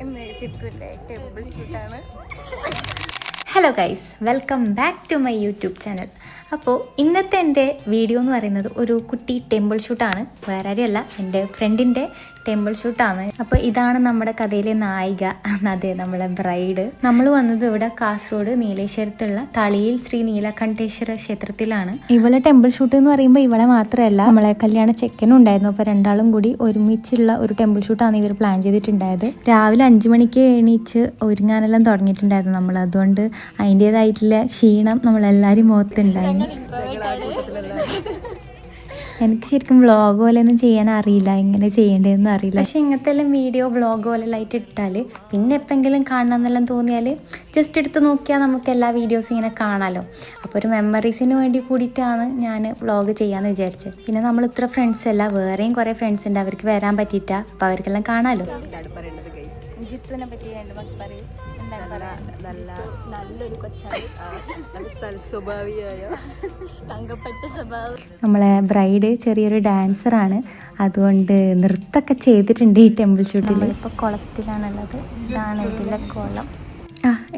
ഇന്ന് ചിത്തുവിൻ്റെ ടെമ്പിൾ ഷൂട്ടാണ്. Hello guys, welcome back to my YouTube channel. അപ്പോൾ ഇന്നത്തെ എൻ്റെ വീഡിയോ എന്ന് പറയുന്നത് ഒരു കുട്ടി ടെമ്പിൾ ഷൂട്ടാണ്. വേറെ ആരെയല്ല, എൻ്റെ ഫ്രണ്ടിൻ്റെ ടെമ്പിൾ ഷൂട്ടാണ്. അപ്പോൾ ഇതാണ് നമ്മുടെ കഥയിലെ നായിക, അതെ നമ്മളെ ബ്രൈഡ്. നമ്മൾ വന്നത് ഇവിടെ കാസർഗോഡ് നീലേശ്വരത്തുള്ള തളിയിൽ ശ്രീ നീലകണ്ഠേശ്വര ക്ഷേത്രത്തിലാണ്. ഇവളെ ടെമ്പിൾ ഷൂട്ട് എന്ന് പറയുമ്പോൾ ഇവളെ മാത്രമല്ല, നമ്മളെ കല്യാണ ചെക്കനും ഉണ്ടായിരുന്നു. അപ്പോൾ രണ്ടാളും കൂടി ഒരുമിച്ചുള്ള ഒരു ടെമ്പിൾ ഷൂട്ടാണ് ഇവർ പ്ലാൻ ചെയ്തിട്ടുണ്ടായത്. രാവിലെ 5 മണിക്ക് എണീച്ച് ഒരുങ്ങാനെല്ലാം തുടങ്ങിയിട്ടുണ്ടായിരുന്നു നമ്മൾ. അതുകൊണ്ട് അതിൻ്റെതായിട്ടുള്ള ക്ഷീണം നമ്മളെല്ലാവരും മുഖത്തുണ്ടായിരുന്നു. എനിക്ക് ശരിക്കും വ്ളോഗ് പോലെ ഒന്നും ചെയ്യാൻ അറിയില്ല, എങ്ങനെ ചെയ്യേണ്ടതെന്നും അറിയില്ല. പക്ഷെ ഇങ്ങനത്തെ എല്ലാം വീഡിയോ വ്ളോഗ് പോലെ ആയിട്ട് ഇട്ടാൽ പിന്നെ എപ്പോഴെങ്കിലും കാണണമെന്നെല്ലാം തോന്നിയാൽ ജസ്റ്റ് എടുത്ത് നോക്കിയാൽ നമുക്ക് എല്ലാ വീഡിയോസും ഇങ്ങനെ കാണാമല്ലോ. അപ്പോൾ ഒരു മെമ്മറീസിന് വേണ്ടി കൂടിയിട്ടാണ് ഞാൻ വ്ളോഗ് ചെയ്യാമെന്ന് വിചാരിച്ചത്. പിന്നെ നമ്മൾ ഇത്ര ഫ്രണ്ട്സ് അല്ല, വേറെയും കുറേ ഫ്രണ്ട്സ് ഉണ്ട്, അവർക്ക് വരാൻ പറ്റിയിട്ടാ. അപ്പോൾ അവർക്കെല്ലാം കാണാമല്ലോ. ജിത്തുവിനെ പറ്റി രണ്ട് വാക്ക് പറയും. നല്ലൊരു കൊച്ചാണ്, സ്വഭാവിയായ തങ്കപ്പെട്ട സ്വഭാവം. നമ്മളെ ബ്രൈഡ് ചെറിയൊരു ഡാൻസറാണ്, അതുകൊണ്ട് നൃത്തമൊക്കെ ചെയ്തിട്ടുണ്ട് ഈ ടെമ്പിൾ ഷൂട്ടിൽ. ഇപ്പോൾ കുളത്തിലാണുള്ളത്. ഇതാണ് ഇതിലെ കുളം.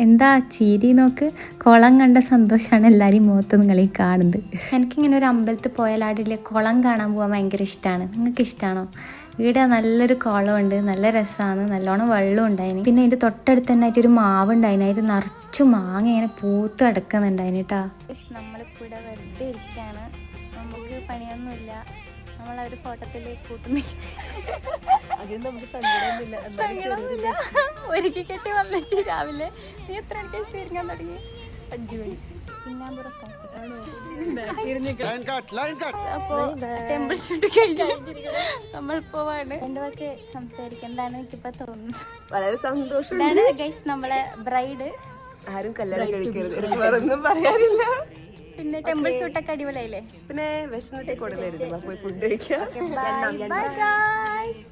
എന്താ ചിരി നോക്ക്, കുളം കണ്ട സന്തോഷമാണ് എല്ലാവരും മുഖത്ത് നിങ്ങളീ കാണുന്നത്. എനിക്കിങ്ങനെ ഒരു അമ്പലത്തിൽ പോയാൽ ആടില്ലേ കുളം കാണാൻ പോകാൻ ഭയങ്കര ഇഷ്ടമാണ്. നിങ്ങൾക്ക് ഇഷ്ടമാണോ? ഇവിടെ നല്ലൊരു കുളമുണ്ട്, നല്ല രസമാണ്, നല്ലോണം വെള്ളം ഉണ്ടായിന്. പിന്നെ അതിൻ്റെ തൊട്ടടുത്ത് തന്നെ ആയിട്ടൊരു മാവ് ഉണ്ടായിന്, അതിൽ നിറച്ചു മാങ്ങ ഇങ്ങനെ പൂത്ത് കിടക്കുന്നുണ്ടായിന് കേട്ടോ. നമ്മളിപ്പോൾ ഇവിടെ വെറുതെ ഇരിക്കുകയാണ്, നമുക്ക് പണിയൊന്നുമില്ല. നമ്മളൊരു ഫോട്ടോത്തിലേക്ക് കൂട്ടുന്ന ഒരുക്കി കെട്ടി വന്നിട്ട് രാവിലെ. നീ എത്ര മണിക്ക് ശരിക്കാൻ തുടങ്ങി? 5 മണി. അപ്പോ ടെമ്പിൾ ഷൂട്ട് കഴിഞ്ഞു നമ്മൾ പോവാണ്. രണ്ടു വാക്ക് സംസാരിക്കാൻ എന്താണ് എനിക്കിപ്പോ തോന്നുന്നത്. വളരെ സന്തോഷം. ഇതാണ് ഗൈസ് നമ്മളെ ബ്രൈഡ്. ആരും കല്യാണം കഴിക്കരുത്, വേറൊന്നും പറയാനില്ല. പിന്നെ ടെമ്പിൾ ഷൂട്ടൊക്കെ അടിപൊളിയായില്ലേ? പിന്നെ വിശന്നിട്ട് കൊടുത്തായിരുന്നു, പോയി ഫുഡ് കഴിക്കാം. Bye guys.